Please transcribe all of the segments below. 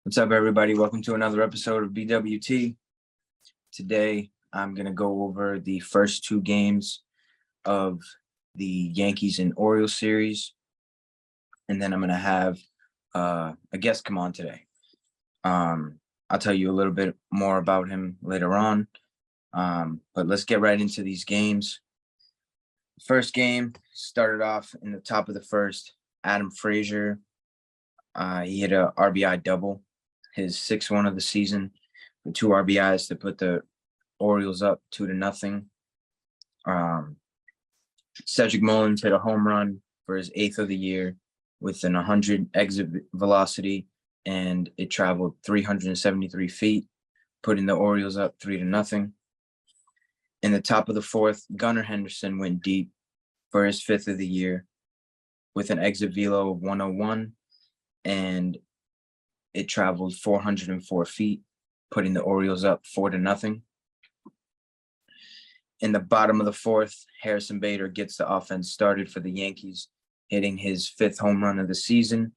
What's up, everybody? Welcome to another episode of BWT. Today, I'm going to go over the first two games of the Yankees and Orioles series, and then I'm going to have a guest come on today. I'll tell you a little bit more about him later on, but let's get right into these games. First game started off in the top of the first. Adam Frazier, he hit a RBI double, his 6th of the season, with 2 RBIs to put the Orioles up 2-0. Cedric Mullins hit a home run for his 8th of the year with an 100 exit velocity, and it traveled 373 feet, putting the Orioles up 3-0. In the top of the 4th, Gunnar Henderson went deep for his 5th of the year with an exit velo of 101, and it traveled 404 feet, putting the Orioles up 4-0. In the bottom of the 4th, Harrison Bader gets the offense started for the Yankees, hitting his 5th home run of the season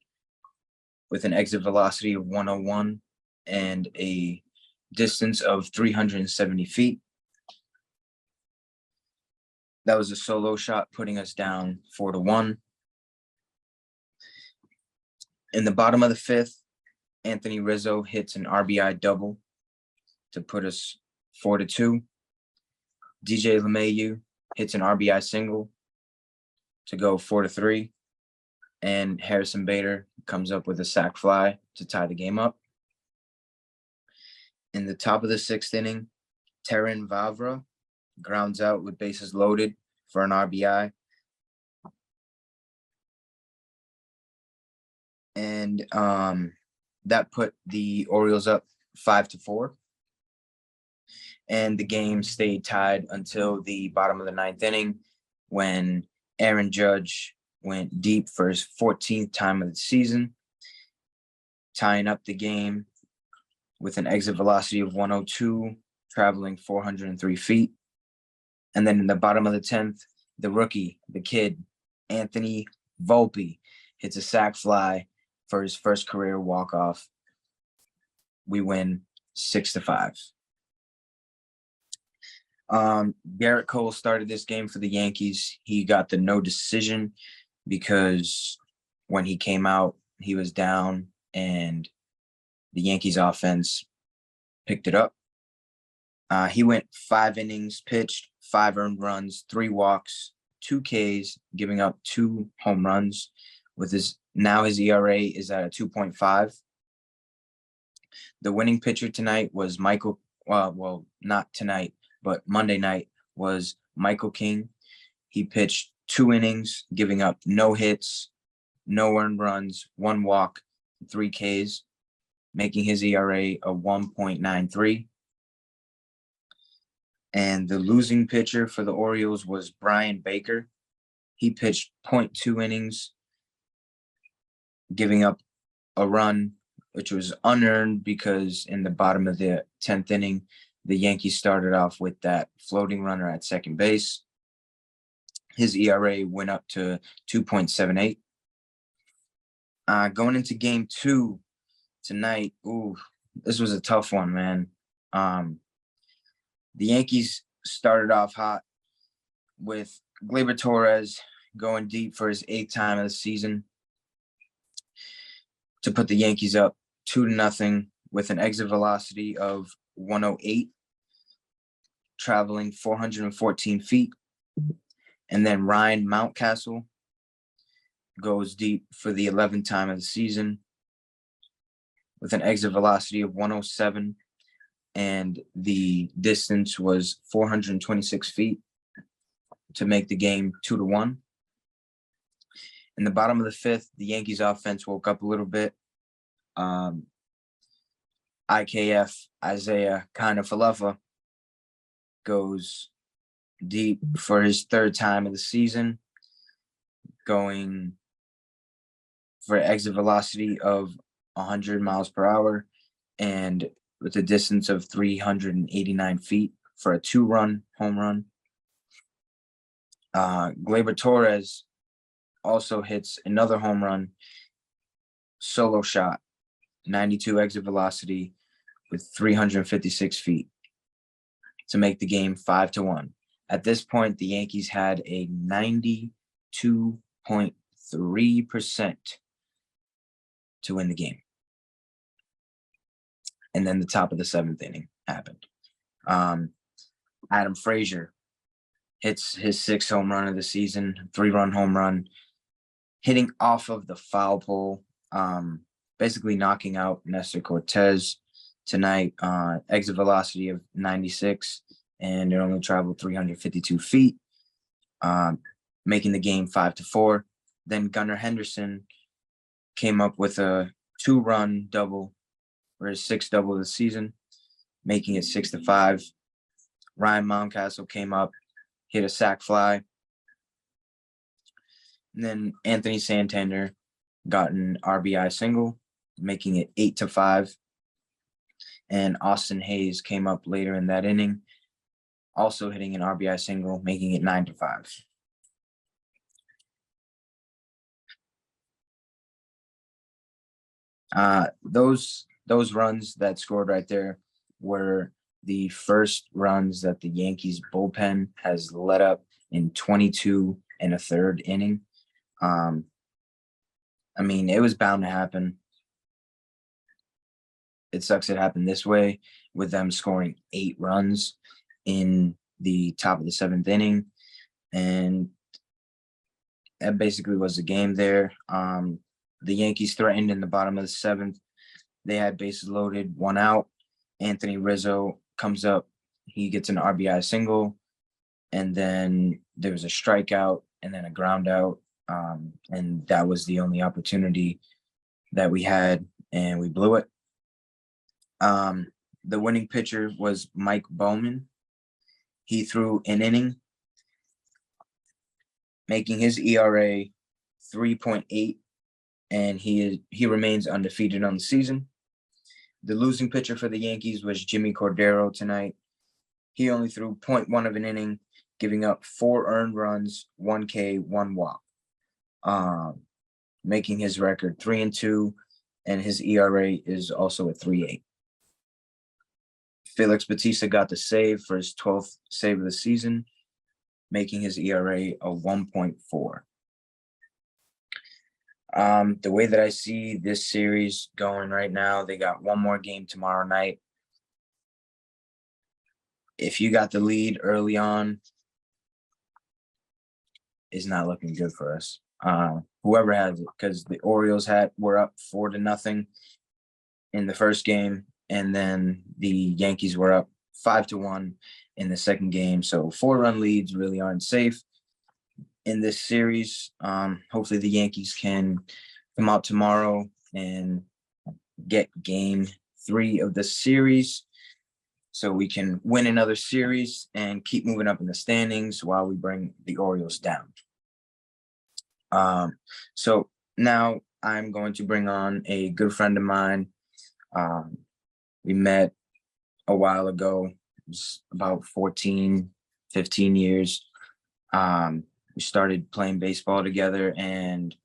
with an exit velocity of 101 and a distance of 370 feet. That was a solo shot, putting us down 4-1. In the bottom of the 5th, Anthony Rizzo hits an RBI double to put us 4-2. DJ LeMahieu hits an RBI single to go 4-3. And Harrison Bader comes up with a sac fly to tie the game up. In the top of the 6th inning, Terrin Vavra grounds out with bases loaded for an RBI. And that put the Orioles up 5-4. And the game stayed tied until the bottom of the 9th inning when Aaron Judge went deep for his 14th time of the season, tying up the game with an exit velocity of 102, traveling 403 feet. And then in the bottom of the 10th, the rookie, the kid, Anthony Volpe, hits a sac fly for his first career walk-off. We win 6-5. Garrett Cole started this game for the Yankees. He got the no decision because when he came out, he was down and the Yankees offense picked it up. He went 5 innings pitched, 5 earned runs, 3 walks, 2 Ks, giving up 2 home runs. With his ERA is at a 2.5. The winning pitcher tonight was not tonight, but Monday night was Michael King. He pitched 2 innings, giving up no hits, no earned runs, 1 walk, 3 Ks, making his ERA a 1.93. And the losing pitcher for the Orioles was Brian Baker. He pitched 0.2 innings, giving up a run, which was unearned because in the bottom of the 10th inning, the Yankees started off with that floating runner at second base. His ERA went up to 2.78. Going into game 2 tonight, this was a tough one, man. The Yankees started off hot with Gleyber Torres going deep for his 8th time of the season to put the Yankees up 2-0 with an exit velocity of 108, traveling 414 feet. And then Ryan Mountcastle goes deep for the 11th time of the season with an exit velocity of 107, and the distance was 426 feet to make the game 2-1. In the bottom of the 5th, the Yankees offense woke up a little bit. IKF Isaiah Kiner-Falefa goes deep for his 3rd time of the season, going for an exit velocity of 100 miles per hour and with a distance of 389 feet for a 2-run home run. Gleyber Torres also hits another home run solo shot 92 exit velocity with 356 feet to make the game 5-1. At this point, the Yankees had a 92.3% to win the game. And then the top of the seventh inning happened. Adam Frazier hits his 6th home run of the season, 3-run home run, hitting off of the foul pole, basically knocking out Nestor Cortez tonight. Exit velocity of 96, and it only traveled 352 feet, making the game 5-4. Then Gunnar Henderson came up with a 2-run double for his 6th double of the season, making it 6-5. Ryan Mountcastle came up, hit a sac fly. And then Anthony Santander got an RBI single, making it 8-5. And Austin Hayes came up later in that inning, also hitting an RBI single, making it 9-5. Those runs that scored right there were the first runs that the Yankees bullpen has let up in 22 1/3 inning. I mean, it was bound to happen. It sucks it happened this way, with them scoring 8 runs in the top of the 7th inning. And that basically was the game there. The Yankees threatened in the bottom of the 7th. They had bases loaded, 1 out. Anthony Rizzo comes up. He gets an RBI single. And then there was a strikeout and then a ground out. And that was the only opportunity that we had, and we blew it. The winning pitcher was Mike Bowman. He threw an inning, making his ERA 3.8, and he remains undefeated on the season. The losing pitcher for the Yankees was Jimmy Cordero tonight. He only threw 0.1 of an inning, giving up 4 earned runs, 1 K, 1 walk, making his record 3-2, and his ERA is also at 3.8. Felix Bautista got the save for his 12th save of the season, making his ERA a 1.4. The way that I see this series going right now, they got one more game tomorrow night. If you got the lead early on, it's not looking good for us. Whoever has it, because the Orioles were up 4-0 in the first game, and then the Yankees were up 5-1 in the second game. So 4-run leads really aren't safe in this series. Hopefully the Yankees can come out tomorrow and get game 3 of the series, so we can win another series and keep moving up in the standings while we bring the Orioles down. So now I'm going to bring on a good friend of mine. We met a while ago. It was about 14, 15 years. We started playing baseball together, and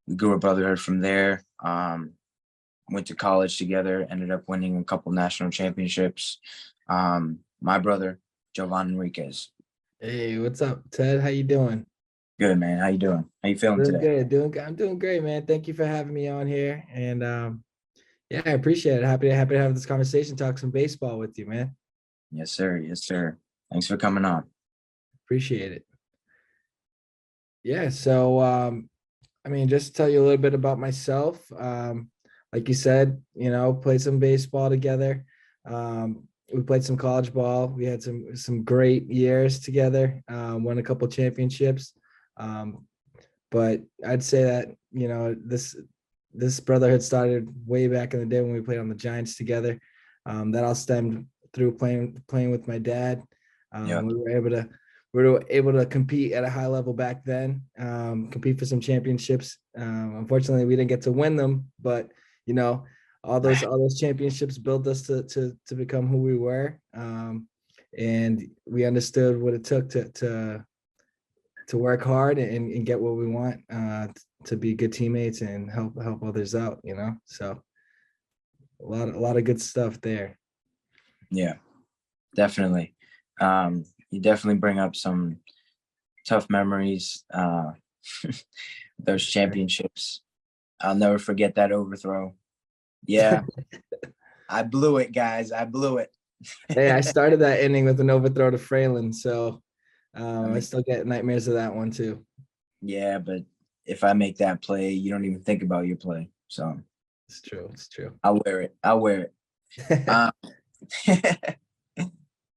we grew a brotherhood from there. Went to college together, ended up winning a couple national championships. My brother, Jovan Enriquez. Hey, what's up, Ted? How you doing? Good, man. How you doing? How you feeling Doing today? good, I'm doing great, man. Thank you for having me on here. And yeah, I appreciate it. Happy to have this conversation, talk some baseball with you, man. Yes, sir. Yes, sir. Thanks for coming on. Appreciate it. Yeah, so I mean, just to tell you a little bit about myself. Like you said, played some baseball together. We played some college ball. We had some great years together. Won a couple championships. But I'd say that this brotherhood started way back in the day when we played on the Giants together. That all stemmed through playing with my dad. Yeah. We were able to compete at a high level back then, compete for some championships. Unfortunately, we didn't get to win them, but all those championships built us to become who we were, and we understood what it took to work hard and get what we want, to be good teammates and help others out. So a lot of good stuff there. Yeah, definitely. You definitely bring up some tough memories. Those championships. I'll never forget that overthrow. Yeah, I blew it, guys. I blew it. Hey, I started that inning with an overthrow to Fralin, so I I mean, still get nightmares of that one too. yeah, but if I make that play, you don't even think about your play. So It's true. It's true. I'll wear it. I'll wear it. Um,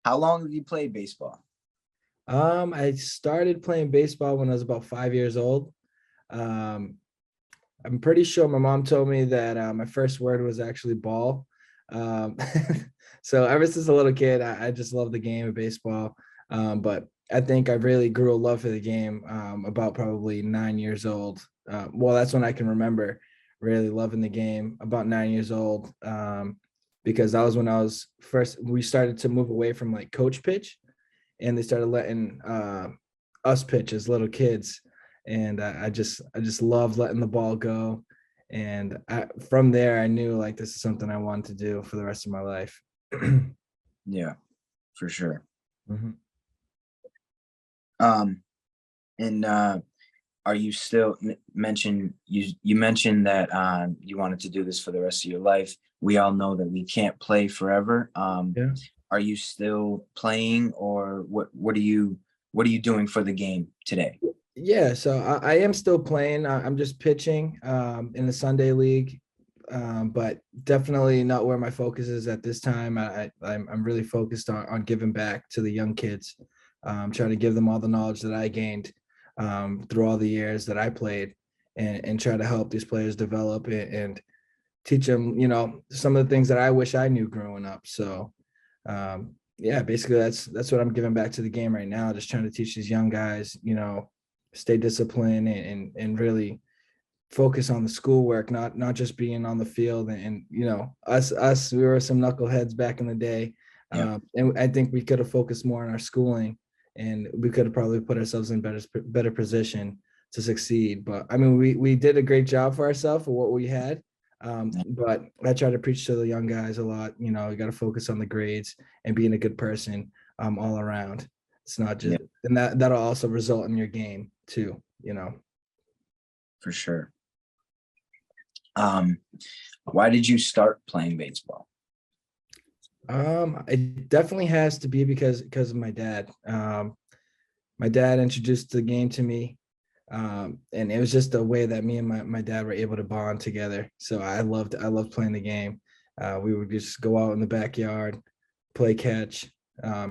how long have you played baseball? I started playing baseball when I was about 5 years old. Um, I'm pretty sure my mom told me that my first word was actually ball. Um, so ever since a little kid, I just love the game of baseball. But I think I really grew a love for the game about probably 9 years old. Well, that's when I can remember really loving the game, about 9 years old, because that was when we started to move away from like coach pitch, and they started letting us pitch as little kids, and I just loved letting the ball go, and from there I knew like this is something I wanted to do for the rest of my life. Yeah, for sure. Mhm. Um, and are you still mentioned you mentioned that you wanted to do this for the rest of your life? We all know that we can't play forever. Yeah. Are you still playing, or what are you doing for the game today? Yeah, so I am still playing. I'm just pitching in the Sunday league, but definitely not where my focus is at this time. I'm really focused on giving back to the young kids, trying to give them all the knowledge that I gained through all the years that I played, and try to help these players develop and teach them, some of the things that I wish I knew growing up. So yeah, basically that's what I'm giving back to the game right now. Just trying to teach these young guys, stay disciplined and really focus on the schoolwork, not just being on the field. And us, we were some knuckleheads back in the day, Yeah, and I think we could have focused more on our schooling, and we could have probably put ourselves in better position to succeed. But I mean, we did a great job for ourselves for what we had. But I try to preach to the young guys a lot. You got to focus on the grades and being a good person all around. It's not yeah, just, and that'll also result in your game too. for sure. Um, why did you start playing baseball? It definitely has to be because of my dad. My dad introduced the game to me, and it was just a way that me and my dad were able to bond together. So I loved playing the game. We would just go out in the backyard, play catch.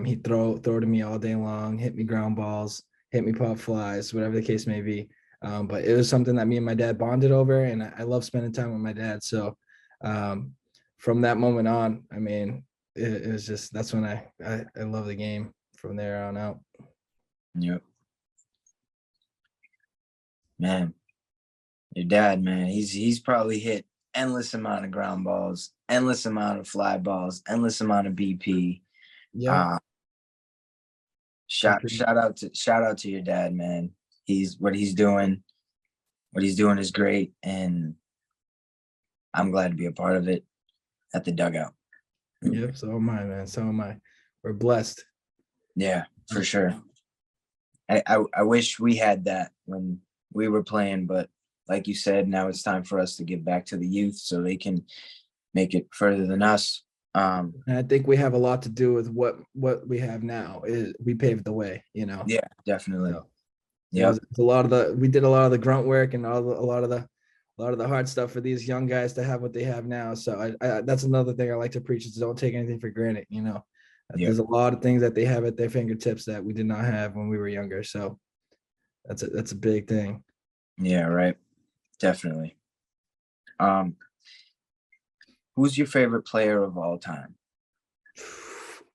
He'd throw to me all day long, hit me ground balls, hit me pop flies, whatever the case may be. But it was something that me and my dad bonded over, and I love spending time with my dad. So um, from that moment on, I mean, it was just that's when I love the game from there on out. Yep, man. Your dad, man, he's probably hit endless amount of ground balls, endless amount of fly balls, endless amount of BP. Yep. Uh, shout out to your dad, man. He's what he's doing is great, and I'm glad to be a part of it at the dugout. Yep. So am I, man. So am I. We're blessed. Yeah, for sure. I wish we had that when we were playing, but like you said, now it's time for us to give back to the youth so they can make it further than us. And I think we have a lot to do with what we have now. Is we paved the way. Yeah, definitely. So Yep. it's a lot of we did a lot of the grunt work and a lot of the hard stuff for these young guys to have what they have now. So that's another thing I like to preach is don't take anything for granted. Yep. There's a lot of things that they have at their fingertips that we did not have when we were younger. So that's a big thing. Yeah, right. Definitely. Um, who's your favorite player of all time?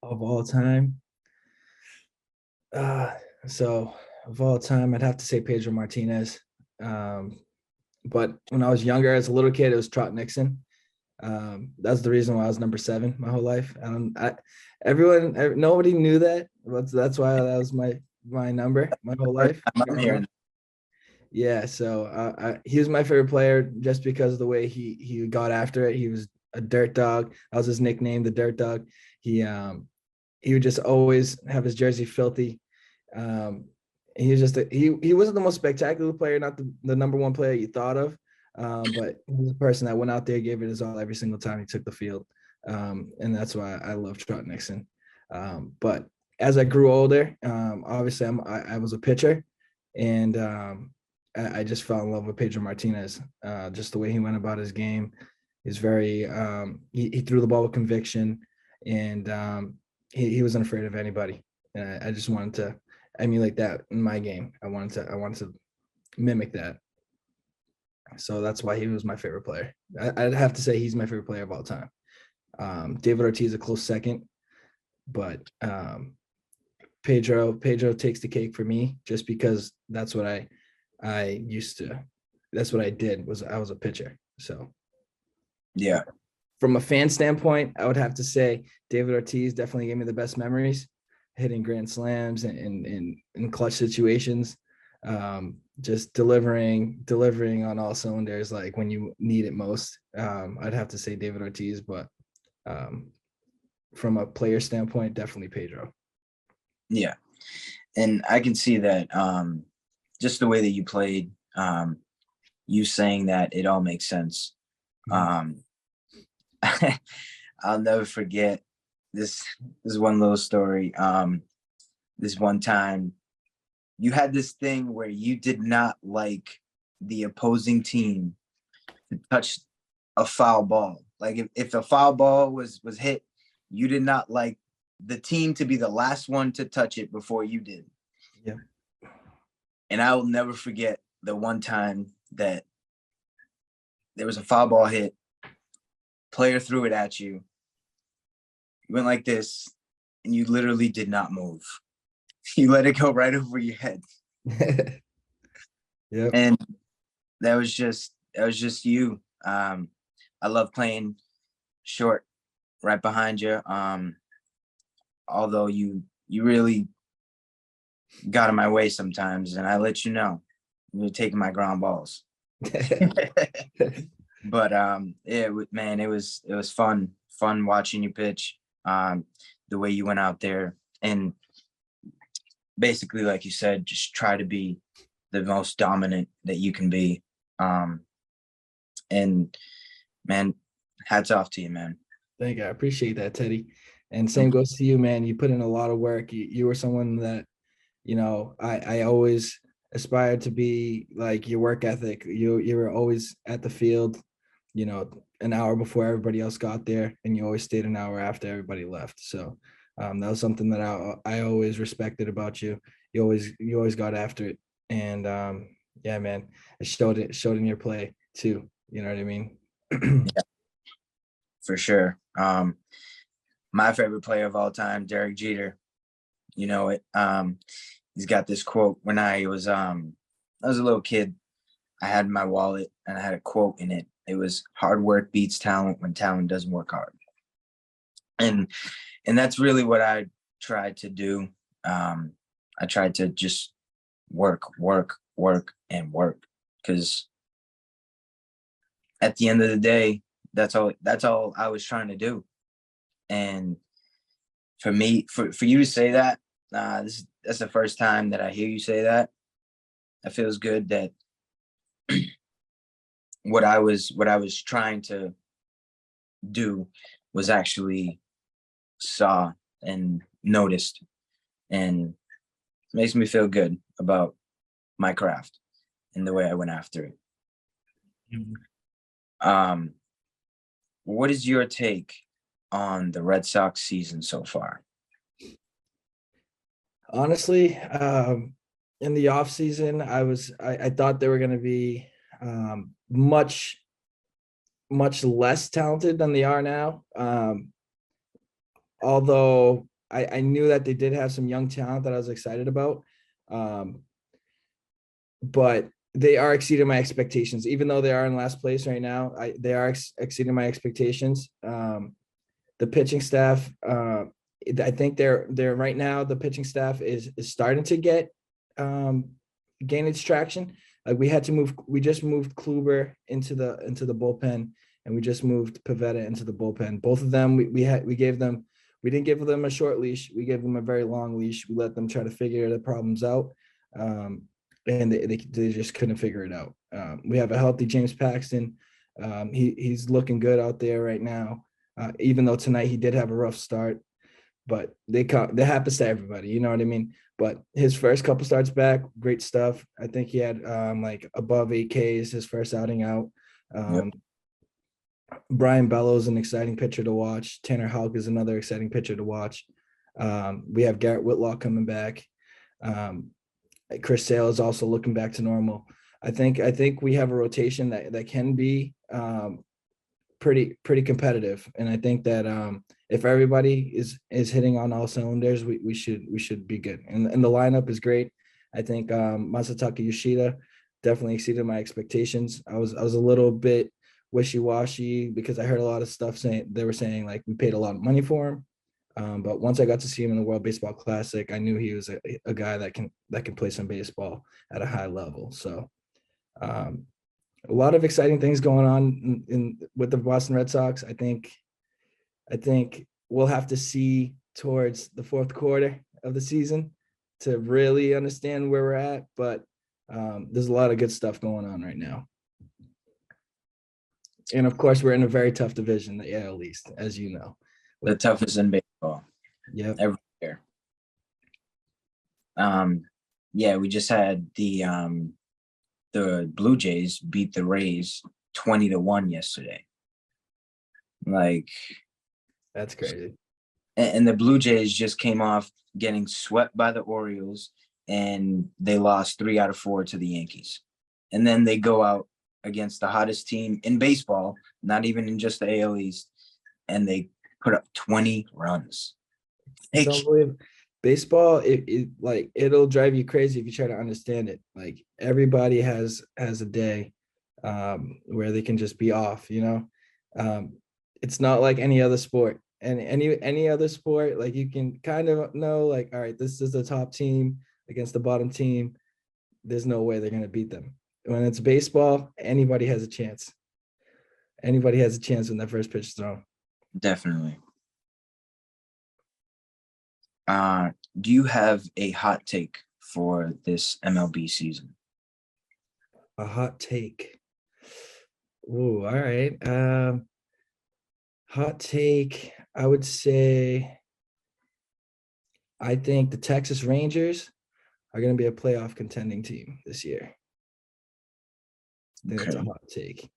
Of all time. Uh, so of all time, I'd have to say Pedro Martinez. Um, but when I was younger, as a little kid, it was Trot Nixon. That's the reason why I was number 7 my whole life. Nobody knew that. That's why that was my number my whole First life time I'm growing hearing up. Yeah, so he was my favorite player just because of the way he got after it. He was a dirt dog. That was his nickname, the dirt dog. He would just always have his jersey filthy. He was just he wasn't the most spectacular player, not the number one player you thought of, but he was a person that went out there, gave it his all every single time he took the field, and that's why I love Trot Nixon. But as I grew older, obviously I was a pitcher, and I just fell in love with Pedro Martinez. Just the way he went about his game is very. He threw the ball with conviction, and he wasn't afraid of anybody. And I just wanted to emulate that in my game. I wanted to mimic that. So that's why he was my favorite player. I'd have to say he's my favorite player of all time. David Ortiz a close second, but Pedro takes the cake for me just because that's what I used to. That's what I did. I was a pitcher. So Yeah. From a fan standpoint, I would have to say David Ortiz definitely gave me the best memories, hitting grand slams and in clutch situations, just delivering on all cylinders, like when you need it most. I'd have to say David Ortiz, but from a player standpoint, definitely Pedro. Yeah. And I can see that just the way that you played, you saying that, it all makes sense. I'll never forget this one little story. This one time you had this thing where you did not like the opposing team to touch a foul ball. Like if a foul ball was hit, you did not like the team to be the last one to touch it before you did. Yeah. And I will never forget the one time that there was a foul ball hit, player threw it at you, you went like this, and you literally did not move. You let it go right over your head. Yeah. And that was just you. I love playing short right behind you. Although you really got in my way sometimes, and I let you know you're taking my ground balls. But man, it was fun watching you pitch. The way you went out there and basically, like you said, just try to be the most dominant that you can be. And man, hats off to you, man. Thank you. I appreciate that, Teddy. And same goes to you, man. You put in a lot of work. You were someone that, I always aspired to be like your work ethic. You were always at the field, an hour before everybody else got there, and you always stayed an hour after everybody left. So that was something that I always respected about you. You always got after it. And yeah, man, it showed in your play too. You know what I mean? Yeah, for sure. My favorite player of all time, Derek Jeter. You know it. He's got this quote. When I was a little kid, I had my wallet and I had a quote in it. It was, "Hard work beats talent when talent doesn't work hard." And that's really what I tried to do. I tried to just work, and work, because at the end of the day, that's all I was trying to do. And for me, for you to say that, that's the first time that I hear you say that. It feels good that what I was trying to do was actually saw and noticed, and it makes me feel good about my craft and the way I went after it. Mhm. What is your take on the Red Sox season so far? Honestly, in the off season, I thought they were going to be much less talented than they are now. Although I knew that they did have some young talent that I was excited about, but they are exceeding my expectations. Even though they are in last place right now, they are exceeding my expectations. The pitching staff, I think they're right now. The pitching staff is starting to gain its traction. Like we just moved Kluber into the bullpen, and we just moved Pavetta into the bullpen. Both of them, we didn't give them a short leash. We gave them a very long leash. We let them try to figure the problems out. And they just couldn't figure it out. We have a healthy James Paxton. He's looking good out there right now. Even though tonight he did have a rough start, but that happens to everybody, you know what I mean? But his first couple starts back, great stuff. I think he had like above 8Ks his first outing out. Yep. Brian Bellows, an exciting pitcher to watch. Tanner Houck is another exciting pitcher to watch. We have Garrett Whitlock coming back. Chris Sale is also looking back to normal. I think we have a rotation that can be pretty competitive, and I think that if everybody is hitting on all cylinders, we should be good. And the lineup is great. I think Masataka Yoshida definitely exceeded my expectations. I was a little bit wishy-washy because I heard a lot of stuff saying like we paid a lot of money for him. But once I got to see him in the World Baseball Classic, I knew he was a guy that can play some baseball at a high level. So a lot of exciting things going on with the Boston Red Sox. I think we'll have to see towards the fourth quarter of the season to really understand where we're at. But there's a lot of good stuff going on right now. And of course, we're in a very tough division, the AL East, as you know. The toughest in baseball. Yeah. Every year. Yeah, we just had the Blue Jays beat the Rays 20-1 yesterday. Like, that's crazy. And the Blue Jays just came off getting swept by the Orioles, and they lost 3 out of 4 to the Yankees. And then they go out against the hottest team in baseball, not even in just the AL East, and they put up 20 runs. It's unbelievable. Baseball, it'll drive you crazy if you try to understand it. Like everybody has a day where they can just be off, you know. It's not like any other sport. And any other sport, like you can kind of know, like, all right, this is the top team against the bottom team. There's no way they're gonna beat them. When it's baseball, anybody has a chance. Anybody has a chance when that first pitch is thrown. Definitely. Do you have a hot take for this MLB season? A hot take. Ooh, all right. Hot take. I would say I think the Texas Rangers are going to be a playoff contending team this year. I think that's a hot take.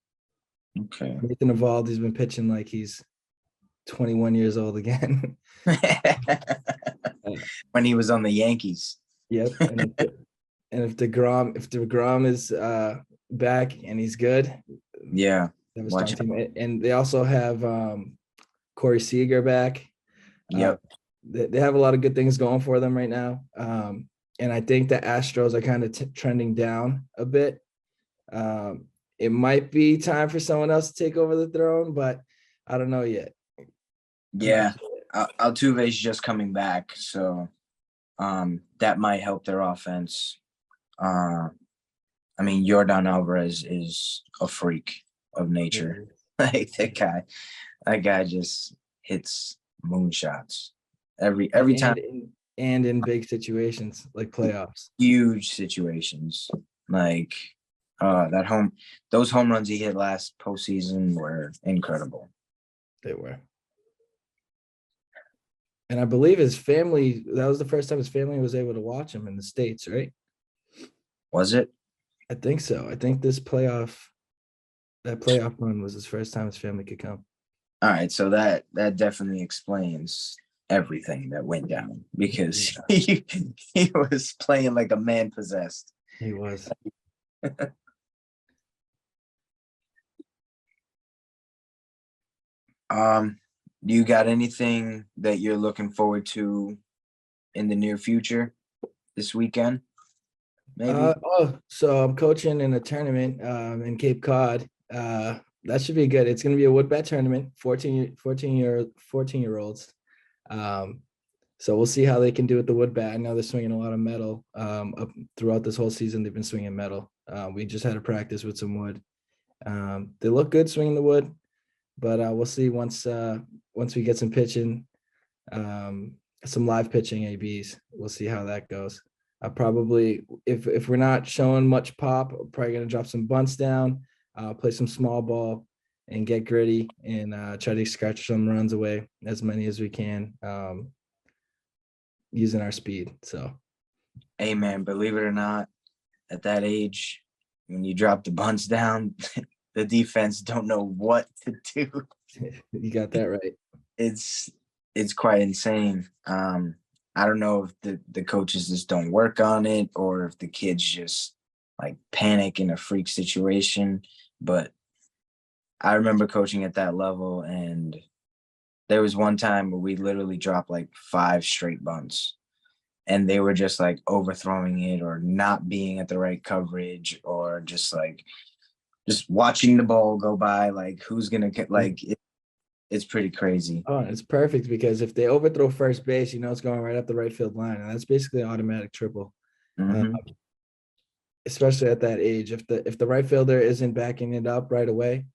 Okay. Nathan Eovaldi's been pitching like he's 21 years old again. When he was on the Yankees. Yep. And if DeGrom is back and he's good, yeah, they have a strong team. And they also have Corey Seager back. Yep. They have a lot of good things going for them right now. And I think the Astros are kind of trending down a bit. It might be time for someone else to take over the throne, but I don't know yet. Yeah, Altuve's just coming back, so that might help their offense. I mean, Yordan Alvarez is a freak of nature. Like that guy just hits moonshots every time, and in big situations like playoffs, huge situations. Like those home runs he hit last postseason were incredible. They were. And I believe his family, that was the first time his family was able to watch him in the States, right? Was it? I think so. I think that playoff run was his first time his family could come. All right, so that definitely explains everything that went down, because he was playing like a man possessed. He was. Do you got anything that you're looking forward to in the near future this weekend? Maybe. So I'm coaching in a tournament in Cape Cod. That should be good. It's going to be a wood bat tournament, 14-year-olds. So we'll see how they can do with the wood bat. I know they're swinging a lot of metal. Up throughout this whole season, they've been swinging metal. We just had a practice with some wood. They look good swinging the wood. but we'll see once we get some pitching, some live pitching ABs. We'll see how that goes. Probably if we're not showing much pop, I'm probably gonna drop some bunts down, play some small ball, and get gritty and try to scratch some runs away, as many as we can, using our speed. So, Hey man, believe it or not, at that age, when you drop the bunts down, the defense don't know what to do. you got that right. It's quite insane. I don't know if the coaches just don't work on it or if the kids just like panic in a freak situation. But I remember coaching at that level, and there was one time where we literally dropped like 5 straight bunts, and they were just like overthrowing it or not being at the right coverage or just watching the ball go by. Like, who's gonna get like it's pretty crazy. Oh, it's perfect because if they overthrow first base, it's going right up the right field line, and that's basically an automatic triple. Mm-hmm. Especially at that age, if the right fielder isn't backing it up right away,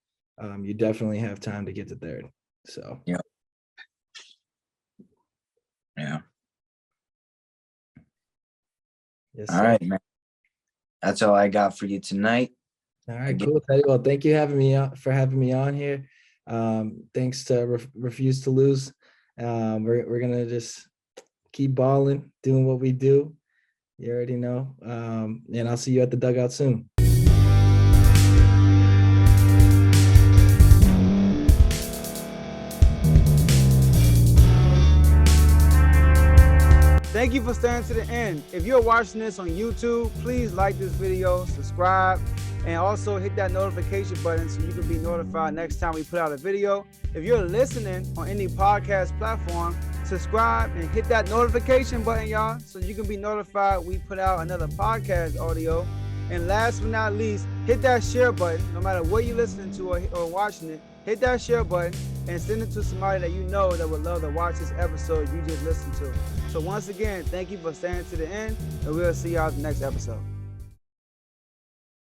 you definitely have time to get to third. So Yeah. Yes, All sir. right, man. That's all I got for you tonight. All right, cool. Well, thank you for having me on here. Thanks to Refuse to Lose. We're gonna just keep balling, doing what we do. You already know. And I'll see you at the dugout soon. Thank you for staying to the end. If you're watching this on YouTube, please like this video, subscribe, and also hit that notification button so you can be notified next time we put out a video. If you're listening on any podcast platform, subscribe and hit that notification button, y'all, so you can be notified we put out another podcast audio. And last but not least, hit that share button. No matter what you're listening to or watching it, hit that share button and send it to somebody that you know that would love to watch this episode you just listened to. So once again, thank you for staying to the end, and we'll see y'all in the next episode.